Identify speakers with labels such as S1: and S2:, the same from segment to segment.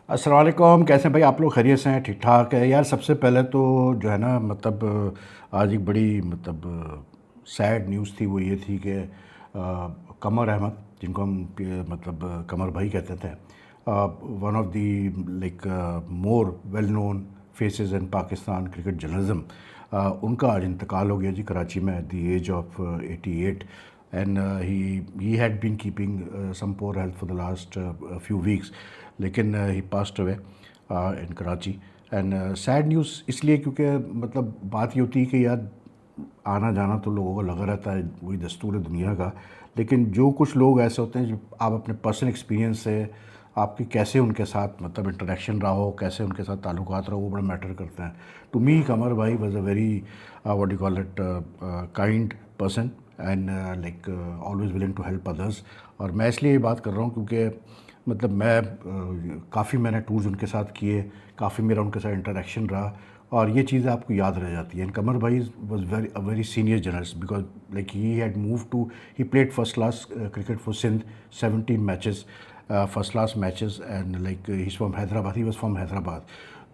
S1: अस्सलाम वालेकुम। कैसे हैं भाई आप लोग? खैरियत से हैं? ठीक ठाक है यार। सबसे पहले तो जो है ना मतलब आज एक बड़ी मतलब सैड न्यूज़ थी। वो ये थी कि कमर अहमद, जिनको हम कमर भाई कहते थे, one of the like more well known faces in Pakistan cricket journalism, उनका आज इंतकाल हो गया जी कराची में at the age of 88। And he had been keeping some poor health for the last few weeks, लेकिन he passed away in Karachi. And sad news इसलिए क्योंकि मतलब बात ये होती है कि यार आना जाना तो लोगों का लगा रहता है, वही दस्तूर है दुनिया का। लेकिन जो कुछ लोग ऐसे होते हैं जो आप अपने पर्सनल एक्सपीरियंस से आपकी कैसे उनके साथ मतलब इंटरेक्शन रहा हो, कैसे उनके साथ ताल्लुकात रहो, वो बड़ा मैटर करते हैं। टू मी कमर भाई was a very what you call it kind person and like always willing to help others. और मैं इसलिए ये बात कर रहा हूँ क्योंकि मतलब मैं काफ़ी मैंने टूर्स उनके साथ किए, काफ़ी मेरा उनके साथ इंटरेक्शन रहा, और ये चीज़ें आपको याद रह जाती हैं। एंड कमर भाई was very senior journalist because like he had move to, he played first class cricket for Sindh, 17 matches, first class matches, and like he is from Hyderabad, he was from Hyderabad.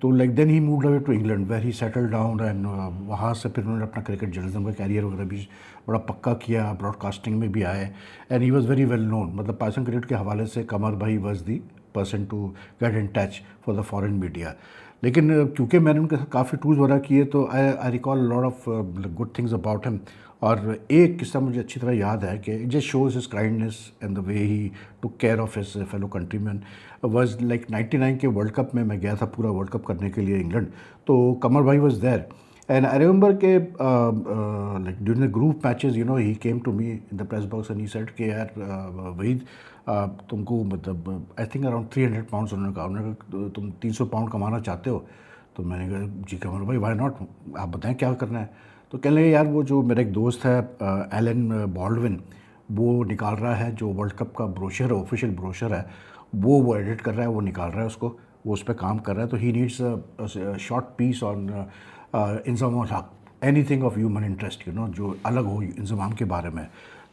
S1: तो like then he moved away to England where he settle down, and वहाँ से फिर उन्होंने अपना cricket journalism का career वगैरह भी बड़ा पक्का किया, ब्रॉडकास्टिंग में भी आए। And he was very well known, मतलब पाकिस्तान क्रिकेट के हवाले से कमर भाई was the person to get in touch for the foreign media. लेकिन क्योंकि मैंने उनके साथ काफ़ी टूर्स वगैरह किए तो I recall lot of good things about him. और एक किस्सा मुझे अच्छी तरह याद है कि it just shows his kindness and the way he took care of his fellow countryman. Was like 99 के वर्ल्ड कप में मैं गया था पूरा वर्ल्ड कप करने के लिए इंग्लैंड, तो कमर भाई was there. And I remember के like during the group matches you know he came to me in the press box and he said कि यार वहीद तुमको मतलब आई थिंक अराउंड 300 पाउंड्स उन्होंने कहा तुम 300 पाउंड कमाना चाहते हो? तो मैंने कहा जी कमर भाई वाई नॉट, आप बताएं क्या करना है। तो कहने लगे यार वो जो मेरा एक दोस्त है एलन बॉल्डविन, वो निकाल रहा है जो वर्ल्ड कप का ब्रोशर है, ऑफिशियल ब्रोशर है, वो एडिट कर रहा है, वो निकाल रहा है उसको, वो उस पर काम कर रहा है। तो he needs short piece on Inzamam Haq, anything of human interest you know, जो अलग हो इंज़माम के बारे में।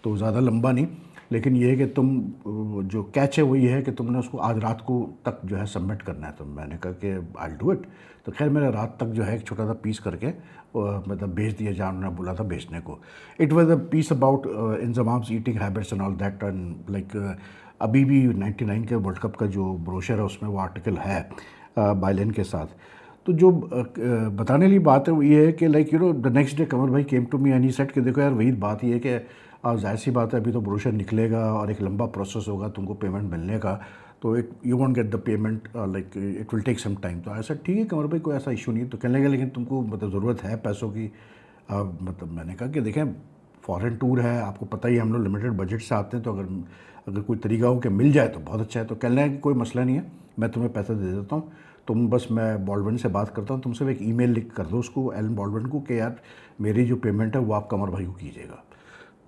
S1: तो ज़्यादा लंबा नहीं, लेकिन ये है कि तुम जो कैच है वो ये है कि तुमने उसको आज रात को तक जो है सबमिट करना है। तो मैंने कहा कि आई डू इट। तो खैर मैंने रात तक जो है एक छोटा सा पीस करके मतलब भेज दिया जहाँ उन्होंने बोला था भेजने को। It was a piece about Inzamam's eating habits and all that, and like अभी भी 99 के वर्ल्ड कप का जो ब्रोशर है उसमें वो आर्टिकल है बाइलन के साथ। तो जो बताने वाली बात है वो ये है कि like you know the next day Qamar भाई came to me and he said कि देखो यार वही बात ये है कि जाहिर सी बात है अभी तो ब्रोशर निकलेगा और एक लंबा प्रोसेस होगा तुमको पेमेंट मिलने का, तो it you won't get the payment like it will take some time. तो ऐसा ठीक है कमर भाई कोई ऐसा इशू नहीं। तो कहने लगे लेकिन तुमको मतलब ज़रूरत है पैसों की। मतलब मैंने कहा कि देखें फॉरेन टूर है, आपको पता ही है हम लोग लिमिटेड बजट से आते हैं, तो अगर अगर कोई तरीका हो कि मिल जाए तो बहुत अच्छा है। तो कहने लगे कि कोई मसला नहीं है, मैं तुम्हें पैसा दे देता हूँ, तुम बस मैं बॉल्डविन से बात करता हूँ, तुम सिर्फ एक ईमेल लिख कर दो उसको एलन बॉल्डविन को कि यार मेरी जो पेमेंट है वो आप कमर भाई को कीजिएगा।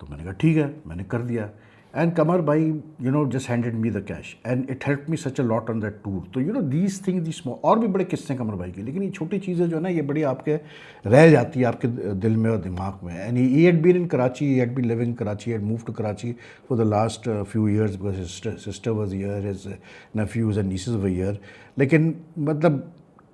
S1: तो मैंने कहा ठीक है, मैंने कर दिया। एंड कमर भाई you know just handed me the cash and it help me such a lot on that tour. तो you know these thing the small, और भी बड़े किस्से हैं कमर भाई के, लेकिन ये छोटी चीज़ें जो है ना ये बड़ी आपके रह जाती है आपके दिल में और दिमाग में। And he had been in Karachi, he had been living in Karachi, had move to Karachi for the last few years because his sister was here, his nephews and nieces were here. लेकिन मतलब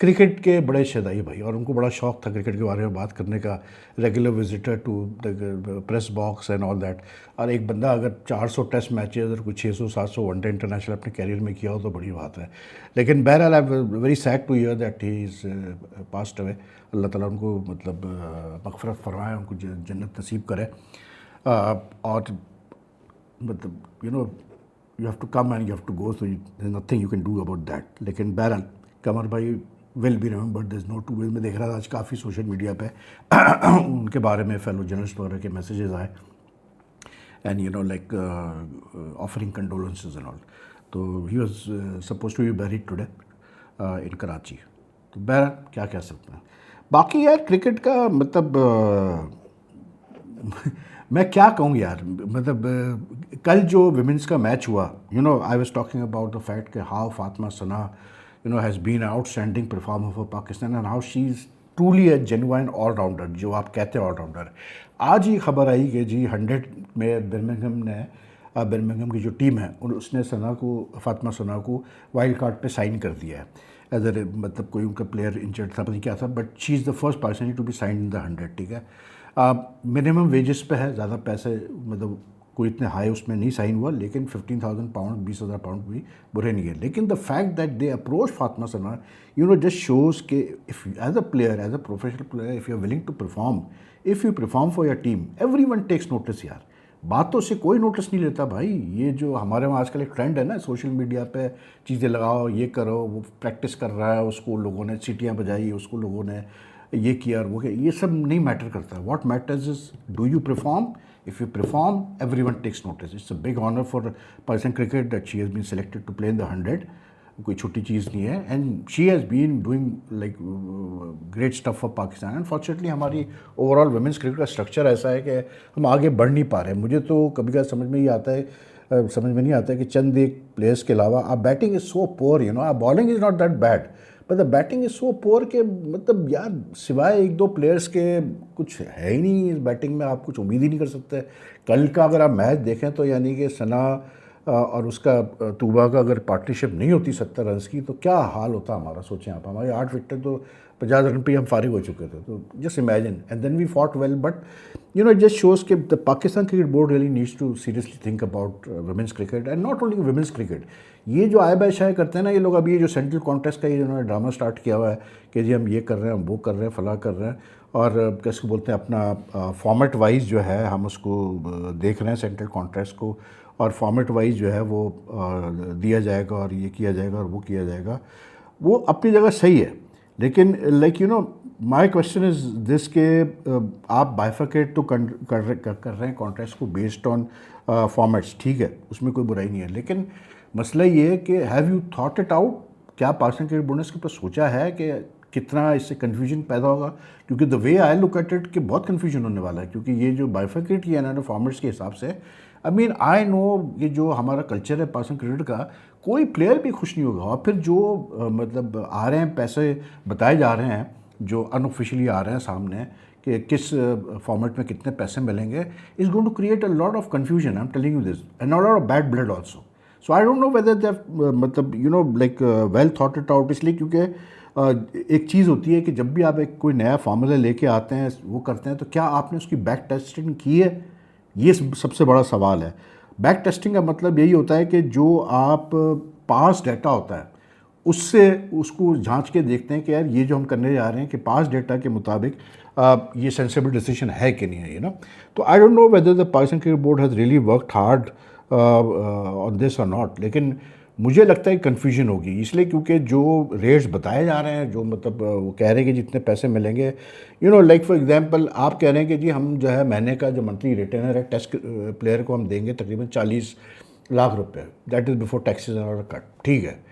S1: क्रिकेट के बड़े शदाई भाई, और उनको बड़ा शौक था क्रिकेट के बारे में बात करने का, regular visitor to the press box and all that. और एक बंदा अगर 400 टेस्ट मैचेस और कुछ 600-700 वनडे इंटरनेशनल अपने कैरियर में किया हो तो बड़ी बात है। लेकिन बहरहाल I am very sad to hear that he is passed away. Allah ताला उनको मतलब मगफरत फरमाए, उनको जन्नत नसीब करे। और मतलब you know you have to come and you have to go, so there is nothing you can do about that. लेकिन बहरहाल कमर भाई will be remembered, there is no two will. मैं देख रहा था आज काफ़ी सोशल मीडिया पे उनके बारे में फेलो जर्नलिस्ट वगैरह के मैसेजेस आए, and you know like offering condolences and all. तो he was supposed to be buried today in Karachi. तो बहरहाल क्या कह सकते हैं। बाकी यार क्रिकेट का मतलब मैं क्या कहूँ यार, मतलब कल जो विमेंस का मैच हुआ, you know I was talking about the fact कि how Fatima Sana you know has been outstanding performer for Pakistan and how she is truly a genuine allrounder, जो आप कहते हैं ऑलराउंडर। आज ही खबर आई कि जी 100 में बर्मिंघम ने बर्मिंघम की जो टीम है उसने सना को, फातिमा सना को वाइल्ड कार्ड पे साइन कर दिया है एज ए, मतलब कोई उनका प्लेयर इंजर्ड था, पता नहीं क्या था, but she is the first person to be sign in the 100, ठीक है। मिनिमम वेजेस पे है, ज़्यादा पैसे मतलब कोई इतने हाई उसमें नहीं साइन हुआ, लेकिन 15,000 पाउंड, 20,000 पाउंड भी बुरे नहीं है। लेकिन the fact that they approach Fatima Sana, you know, just shows के if as a player, as a professional player, if you are willing to perform, if you perform for your team, everyone takes notice यार। बातों से कोई notice नहीं लेता भाई। ये जो हमारे वहाँ आजकल एक ट्रेंड है ना, सोशल मीडिया पे चीज़ें लगाओ, ये करो, वो प्रैक्टिस कर रहा है, उसको लोगों ने सीटियाँ बजाई, उसको लोगों ने ये किया और वो किया, ये सब नहीं मैटर करता। What matters is do you perform. If you perform everyone takes notice. It's a big honour for person cricket that she has been selected to play in the 100। कोई छोटी चीज़ नहीं है। And she has been doing like great stuff for Pakistan. Unfortunately हमारी overall women's cricket का structure ऐसा है कि हम आगे बढ़ नहीं पा रहे हैं। मुझे तो कभी कभी समझ में ही आता है, समझ में नहीं आता है कि चंद एक प्लेयर्स के अलावा आप batting is so poor, you know, आप bowling is not that bad, but the batting is so poor के मतलब यार सिवाय एक दो प्लेयर्स के कुछ है ही नहीं इस बैटिंग में। आप कुछ उम्मीद ही नहीं कर सकते। कल का अगर आप मैच देखें तो यानी कि सना और उसका तूबा का अगर पार्टनरशिप नहीं होती 70 रन की, तो क्या हाल होता हमारा। सोचें आप, हमारे 8 विकेट तो 50 रन पे ही हम फारिग हो चुके थे। तो just imagine, and then we fought well, but you know, just shows कि the Pakistan cricket board really needs to seriously think about women's cricket, and not only women's cricket. ये जो आय बाय शाय करते हैं ना ये लोग, अभी ये जो सेंट्रल कॉन्टेस्ट का ये जिन्होंने ड्रामा स्टार्ट किया हुआ है कि जी हम ये कर रहे हैं, हम वो कर रहे हैं, फला कर रहे हैं, और कैसे बोलते हैं, अपना फॉर्मेट वाइज जो है हम उसको देख रहे हैं सेंट्रल कॉन्टेस्ट को, और फॉर्मेट वाइज जो है वो दिया जाएगा और ये किया जाएगा और वो किया जाएगा। वो अपनी जगह सही है, लेकिन like you no, my question is this के आप बाइफरकेट तो कर रहे हैं कॉन्ट्रैक्ट्स को बेस्ड ऑन फॉर्मेट्स, ठीक है, उसमें कोई बुराई नहीं है, लेकिन मसला ये है कि have you thought it out. क्या पाकिस्तान क्रिकेट बोर्ड ने इसके ऊपर सोचा है कि कितना इससे कन्फ्यूजन पैदा होगा? क्योंकि the way I look at it कि बहुत कन्फ्यूजन होने वाला है, क्योंकि ये जो बाइफरकेट किया है ना फॉर्मेट्स के हिसाब से, आई मीन आई नो ये जो हमारा कल्चर है पाकिस्तान क्रिकेट का, कोई प्लेयर भी खुश नहीं होगा। और फिर जो मतलब आ रहे हैं पैसे बताए जा रहे हैं, जो अनऑफिशियली आ रहे हैं सामने कि किस फॉर्मेट में कितने पैसे मिलेंगे, is going to create a lot of confusion. I am telling you this, and a lot of bad blood also. So I don't know whether they मतलब you know like well thought it out. इसलिए क्योंकि एक चीज़ होती है कि जब भी आप एक कोई नया फार्मूला लेके आते हैं, वो करते हैं, तो क्या आपने उसकी बैक टेस्टिंग की है? ये सबसे बड़ा सवाल है। बैक टेस्टिंग का मतलब यही होता है कि जो आप पास डेटा होता है उससे उसको झांच के देखते हैं कि यार ये जो हम करने जा रहे हैं कि पास डेटा के मुताबिक ये सेंसिबल डिसीजन है कि नहीं है, यू नो। तो आई don't know whether the Pakistan cricket board has really worked hard on this और नॉट, लेकिन मुझे लगता है कन्फ्यूजन होगी। इसलिए क्योंकि जो रेट्स बताए जा रहे हैं, जो मतलब वो कह रहे हैं कि जितने पैसे मिलेंगे, you know, like for example आप कह रहे हैं कि जी हम जो है महीने का जो मंथली रिटेनर है टेस्ट प्लेयर को हम देंगे तकरीबन 40 लाख रुपए, दैट इज़ बिफोर टैक्सेस और कट, ठीक है।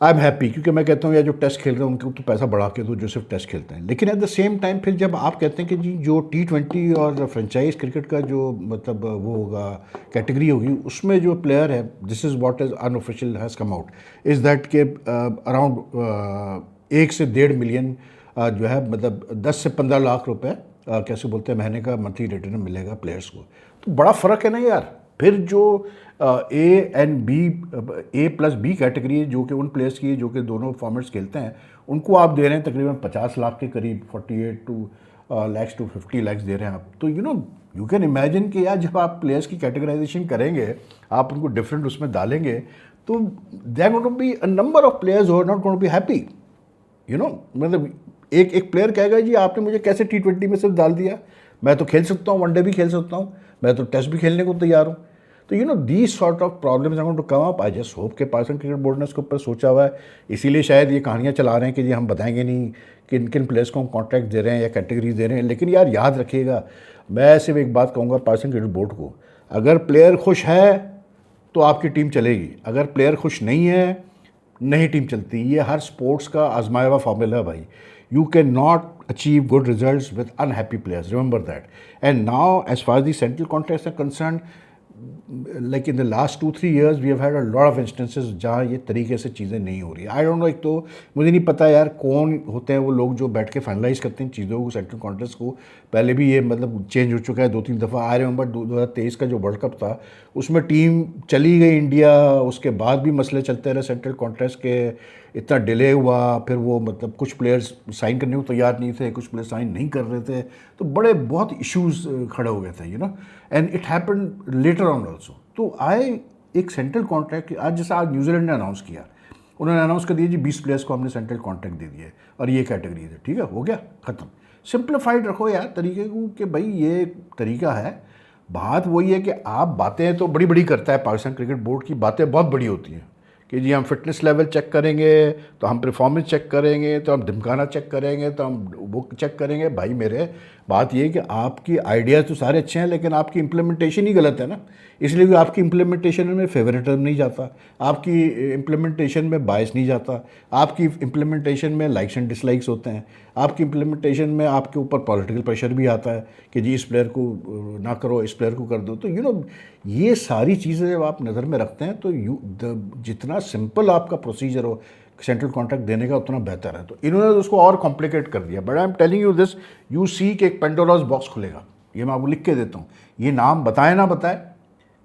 S1: आई एम हैप्पी, क्योंकि मैं कहता हूँ यार जो टेस्ट खेल रहे हैं उनको तो पैसा बढ़ा के दो जो सिर्फ टेस्ट खेलते हैं। लेकिन एट द सेम टाइम फिर जब आप कहते हैं कि जी जो T20 और फ्रेंचाइज क्रिकेट का जो मतलब वो होगा, कैटेगरी होगी, उसमें जो प्लेयर है, this is what is unofficial has come out, is that के अराउंड 1 से 1.5 मिलियन जो है मतलब 10 से 15 लाख रुपए कैसे बोलते हैं महीने का मंथली रिटर्न मिलेगा प्लेयर्स को। तो बड़ा फ़र्क है ना यार। फिर जो A and B, A+B category है जो कि उन प्लेयर्स की है जो कि दोनों फॉर्मेट्स खेलते हैं, उनको आप दे रहे हैं तकरीबन 50 लाख के करीब, 48 टू लैक्स टू 50 लैक्स दे रहे हैं आप। तो you know you can imagine कि यार जब आप प्लेयर्स की कैटेगराइजेशन करेंगे, आप उनको डिफरेंट उसमें डालेंगे, तो they are going to be a number of players who are not going to be happy, you know. मतलब एक प्लेयर कहेगा जी आपने मुझे कैसे T20 में सिर्फ डाल दिया, मैं तो खेल सकता हूँ, वनडे भी खेल सकता हूँ, मैं तो टेस्ट भी खेलने को तैयार हूँ। तो you know these sort of problems are going to come up. I just hope के पाकिस्तान क्रिकेट बोर्ड ने इसके ऊपर सोचा हुआ है, इसीलिए शायद ये कहानियाँ चला रहे हैं कि जी हम बताएंगे नहीं किन किन प्लेयर्स को हम कॉन्ट्रैक्ट दे रहे हैं या कैटेगरीज दे रहे हैं। लेकिन यार याद रखिएगा, मैं सिर्फ एक बात कहूँगा पाकिस्तान क्रिकेट बोर्ड को, अगर प्लेयर खुश है तो आपकी टीम चलेगी, अगर प्लेयर खुश नहीं है नहीं टीम चलती। ये हर स्पोर्ट्स का आजमाया हुआ फॉर्मूला है भाई। You cannot achieve good results with unhappy players. Remember that. And now, as far as the central contracts are concerned, like in the last 2-3 years we have had a lot of instances जहाँ ये तरीके से चीज़ें नहीं हो रही। आई don't no, एक तो मुझे नहीं पता यार कौन होते हैं वो लोग जो बैठ के फाइनलाइज करते हैं चीज़ों को, सेंट्रल कॉन्ट्रेस्ट को। पहले भी ये मतलब चेंज हो चुका है 2-3 दफ़ा। आई रिमेंबर 2023 का जो वर्ल्ड कप था उसमें टीम चली गई इंडिया, उसके बाद भी मसले चलते रहे सेंट्रल कॉन्ट्रेस्ट के, इतना डिले हुआ, फिर वो मतलब कुछ प्लेयर्स साइन करने को तैयार नहीं थे, कुछ प्लेयर्स साइन नहीं कर रहे थे, तो बड़े बहुत इश्यूज खड़े हो गए थे and it happen later on also. तो आए एक सेंट्रल कॉन्ट्रैक्ट, आज जैसा आज न्यूजीलैंड ने अनाउंस किया, उन्होंने अनाउंस कर दिया जी 20 प्लेयर्स को हमने सेंट्रल कॉन्ट्रैक्ट दे दिए और ये कैटेगरी है, ठीक है, हो गया ख़त्म। सिंप्लीफाइड रखो यार तरीके को कि भाई ये तरीका है। बात वही है कि आप बातें तो बड़ी बड़ी करता है पाकिस्तान क्रिकेट बोर्ड की, बातें बहुत बड़ी होती हैं कि जी हम फिटनेस लेवल चेक करेंगे, तो हम परफॉर्मेंस चेक करेंगे, तो हम धमकाना चेक करेंगे, तो हम वो चेक करेंगे। भाई मेरे बात ये है कि आपकी आइडियाज़ तो सारे अच्छे हैं लेकिन आपकी इम्प्लीमेंटेशन ही गलत है ना, इसलिए भी आपकी इम्प्लीमेंटेशन में फेवरेटिज्म नहीं जाता, आपकी इम्प्लीमेंटेशन में बायस नहीं जाता, आपकी इम्प्लीमेंटेशन में लाइक्स एंड डिसलाइक्स होते हैं, आपकी इम्प्लीमेंटेशन में आपके ऊपर पॉलिटिकल प्रेशर भी आता है कि जी इस प्लेयर को ना करो, इस प्लेयर को कर दो। तो ये सारी चीज़ें जब आप नज़र में रखते हैं तो जितना सिंपल आपका प्रोसीजर हो सेंट्रल कॉन्ट्रैक्ट देने का उतना बेहतर है। तो इन्होंने उसको और कॉम्प्लिकेट कर दिया। But I am telling you this, you see कि एक पेंडोरास बॉक्स खुलेगा, ये मैं आपको लिख के देता हूँ। ये नाम बताए ना बताए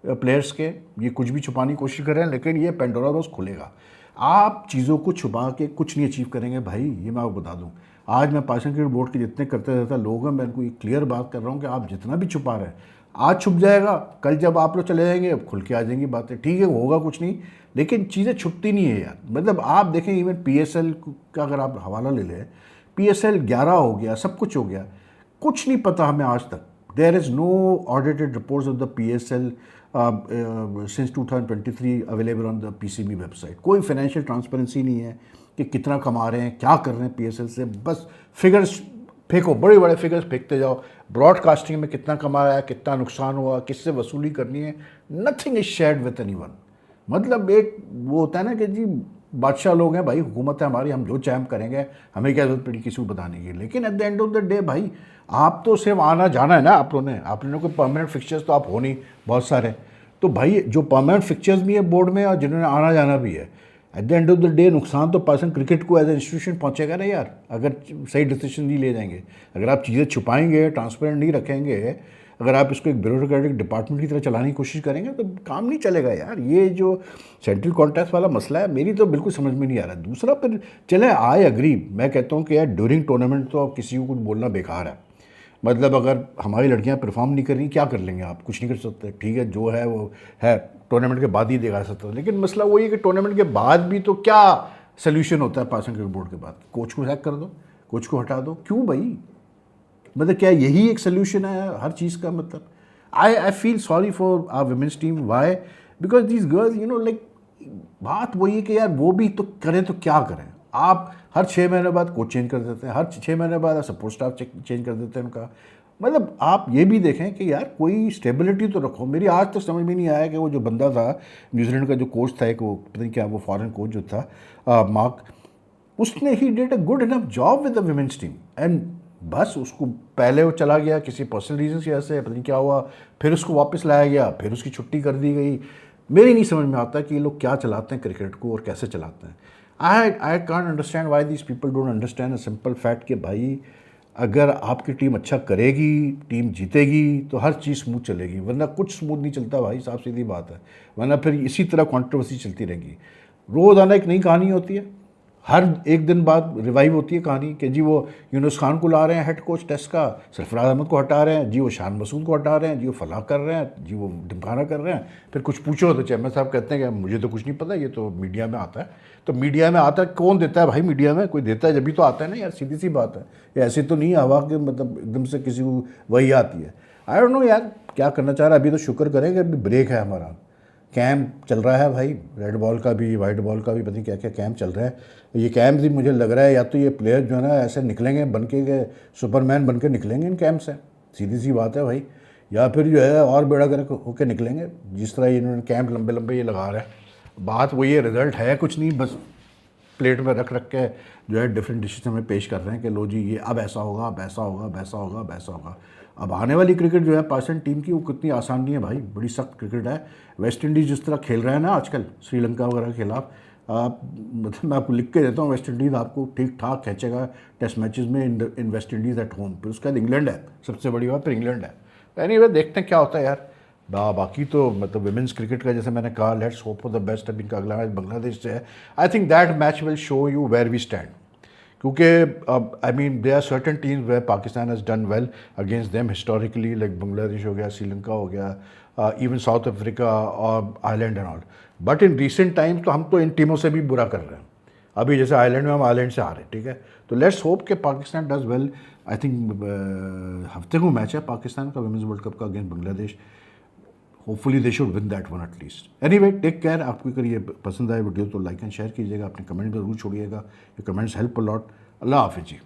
S1: प्लेयर्स के, ये कुछ भी छुपाने की कोशिश कर रहे हैं, लेकिन ये पेंडोरा बॉक्स खुलेगा। आप चीज़ों को छुपा के कुछ नहीं अचीव करेंगे भाई, ये मैं आपको बता दूँ। आज मैं पाकिस्तान क्रिकेट बोर्ड के जितने करते रहता लोग हैं, मैं उनको एक क्लियर बात कर रहा हूँ कि आप जितना भी छुपा रहे हैं, आज छुप जाएगा, कल जब आप लोग चले जाएंगे अब खुल के आ जाएंगी बातें, ठीक है होगा कुछ नहीं, लेकिन चीज़ें छुपती नहीं है यार। मतलब आप देखें इवन PSL का अगर आप हवाला ले लें, PSL 11 हो गया, सब कुछ हो गया, कुछ नहीं पता हमें आज तक। There is no audited reports of the PSL since 2023 available on the PCB website. कोई फाइनेंशियल ट्रांसपेरेंसी नहीं है कि कितना कमा रहे हैं, क्या कर रहे हैं PSL से, बस फिगर्स फेंको, बड़े बड़े फिगर्स फेंकते जाओ। ब्रॉडकास्टिंग में कितना कमाया है, कितना नुकसान हुआ, किससे वसूली करनी है, nothing is shared with anyone. मतलब एक वो होता है ना कि जी बादशाह लोग हैं भाई, हुकूमत है हमारी, हम जो चाहे हम करेंगे, हमें क्या जरूरत पड़ी किसी को बताने की। लेकिन at the end of the day भाई आप तो सिर्फ आना जाना है ना, आप लोगों को परमानेंट फिक्चर्स तो आप हो नहीं बहुत सारे। तो भाई जो परमानेंट फिक्चर्स भी है बोर्ड में और जिन्होंने आना जाना भी है, at the end of the day नुकसान तो पाकिस्तान क्रिकेट को एज ए इंस्टीट्यूशन पहुंचेगा ना यार, अगर सही डिसीजन नहीं ले जाएंगे। अगर आप चीज़ें छुपाएंगे, ट्रांसपेरेंट नहीं रखेंगे, अगर आप इसको एक ब्यूरोक्रेटिक डिपार्टमेंट की तरह चलाने की कोशिश करेंगे तो काम नहीं चलेगा यार। ये जो सेंट्रल कॉन्ट्रैक्ट वाला मसला है, मेरी तो बिल्कुल समझ में नहीं आ रहा। दूसरा फिर चले आई एग्री, मैं कहता हूँ कि यार ड्यूरिंग टूर्नामेंट तो अब किसी को कुछ बोलना बेकार है। मतलब अगर हमारी लड़कियां परफॉर्म नहीं कर रही, क्या कर लेंगे आप, कुछ नहीं कर सकते, ठीक है जो है वो है, टूर्नामेंट के बाद ही दिखा सकते हो। लेकिन मसला वही है कि टूर्नामेंट के बाद भी तो क्या सोल्यूशन होता है पाकिस्तान क्रिकेट बोर्ड के बाद, कोच को हैक कर दो, कोच को हटा दो, क्यों भाई? मतलब क्या यही एक सोल्यूशन है हर चीज़ का? मतलब I feel sorry for our women's team, why? Because these girls like, बात वही है कि यार वो भी तो करें तो क्या करें। आप हर 6 महीने बाद कोच चेंज कर देते हैं, हर 6 महीने बाद सपोर्ट स्टाफ चेंज कर देते हैं उनका। मतलब आप ये भी देखें कि यार कोई स्टेबिलिटी तो रखो। मेरी आज तक समझ में नहीं आया कि वो जो बंदा था न्यूजीलैंड का जो कोच था, एक वो पता नहीं क्या वो फॉरेन कोच जो था मार्क, उसने he did a good enough job with the women's team. And बस उसको पहले वो चला गया किसी पर्सनल रीजन की वजह से, पता नहीं क्या हुआ, फिर उसको वापस लाया गया, फिर उसकी छुट्टी कर दी गई। मेरी नहीं समझ में आता कि ये लोग क्या चलाते हैं क्रिकेट को और कैसे चलाते हैं। I can't understand why this people don't understand a simple fact कि भाई अगर आपकी टीम अच्छा करेगी, टीम जीतेगी तो हर चीज़ स्मूथ चलेगी, वरना कुछ स्मूथ नहीं चलता भाई साहब, सीधी बात है। वरना फिर इसी तरह कंट्रोवर्सी चलती रहेगी। रोज़ाना एक नई कहानी होती है, हर एक दिन बाद रिवाइव होती है कहानी कि जी वो यूनुस खान को ला रहे हैं हेड कोच टेस्ट का, सरफराज अहमद को हटा रहे हैं, जी वो शान मसूद को हटा रहे हैं, जी वो फलाह कर रहे हैं, जी वो ढिमकाना कर रहे हैं। फिर कुछ पूछो तो चेयरमैन साहब कहते हैं कि मुझे तो कुछ नहीं पता, ये तो मीडिया में आता है। तो मीडिया में आता है, कौन देता है भाई? मीडिया में कोई देता है जब भी तो आता है ना यार, सीधी सी बात है। ये ऐसे तो नहीं हवा के मतलब एकदम से किसी को वही आती है। आई डोंट नो यार क्या करना चाह रहा है। अभी तो शुक्र करेंगे अभी ब्रेक है हमारा, कैंप चल रहा है भाई, रेड बॉल का भी वाइट बॉल का भी, पता नहीं क्या क्या कैंप चल रहा है। ये कैंप भी मुझे लग रहा है या तो ये प्लेयर जो है ना ऐसे निकलेंगे बन के सुपरमैन बन के निकलेंगे इन कैंप से, सीधी सी बात है भाई, या फिर जो है और बेड़ा गर्क होकर निकलेंगे जिस तरह इन्होंने कैंप लंबे लंबे ये लगा रहे हैं। बात वही है, रिजल्ट है कुछ नहीं, बस प्लेट में रख रख के जो है डिफरेंट डिशेज हमें पेश कर रहे हैं कि लो जी ये अब ऐसा होगा, अब ऐसा होगा, अब ऐसा होगा, अब ऐसा होगा। अब आने वाली क्रिकेट जो है पाकिस्तान टीम की वो कितनी आसान नहीं है भाई, बड़ी सख्त क्रिकेट है। वेस्ट इंडीज़ जिस तरह खेल रहा है ना आजकल श्रीलंका वगैरह के खिलाफ, आप मतलब मैं आपको लिख के देता हूँ, वेस्ट इंडीज़ आपको ठीक ठाक खींचेगा टेस्ट मैचेस में इन वेस्ट इंडीज़ एट होम। फिर उसके बाद इंग्लैंड है सबसे बड़ी बात, फिर इंग्लैंड है। एनीवे देखते हैं क्या होता है यार। बाकी तो मतलब वुमेंस क्रिकेट का जैसे मैंने कहा, let's hope for the best. अभी इनका अगला मैच बांग्लादेश से है। I think that match will show you where we stand, क्योंकि I mean there are certain teams where Pakistan has done well against them historically, like Bangladesh हो गया, श्रीलंका हो गया, इवन साउथ अफ्रीका और Ireland and all. But in recent times तो हम तो इन टीमों से भी बुरा कर रहे हैं। अभी जैसे आयरलैंड में हम आयरलैंड से हारे, ठीक है, तो लेट्स होप कि Pakistan does well. I think हफ्ते को मैच है पाकिस्तान का वुमेंस वर्ल्ड कप का against Bangladesh. Hopefully they should win that one at least. Anyway take care. आपको अगर ये पसंद आए वीडियो तो लाइक एंड शेयर कीजिएगा, अपने कमेंट जरूर छोड़िएगा, ये कमेंट्स हेल्प अ लॉट। अल्लाह हाफिज़ जी।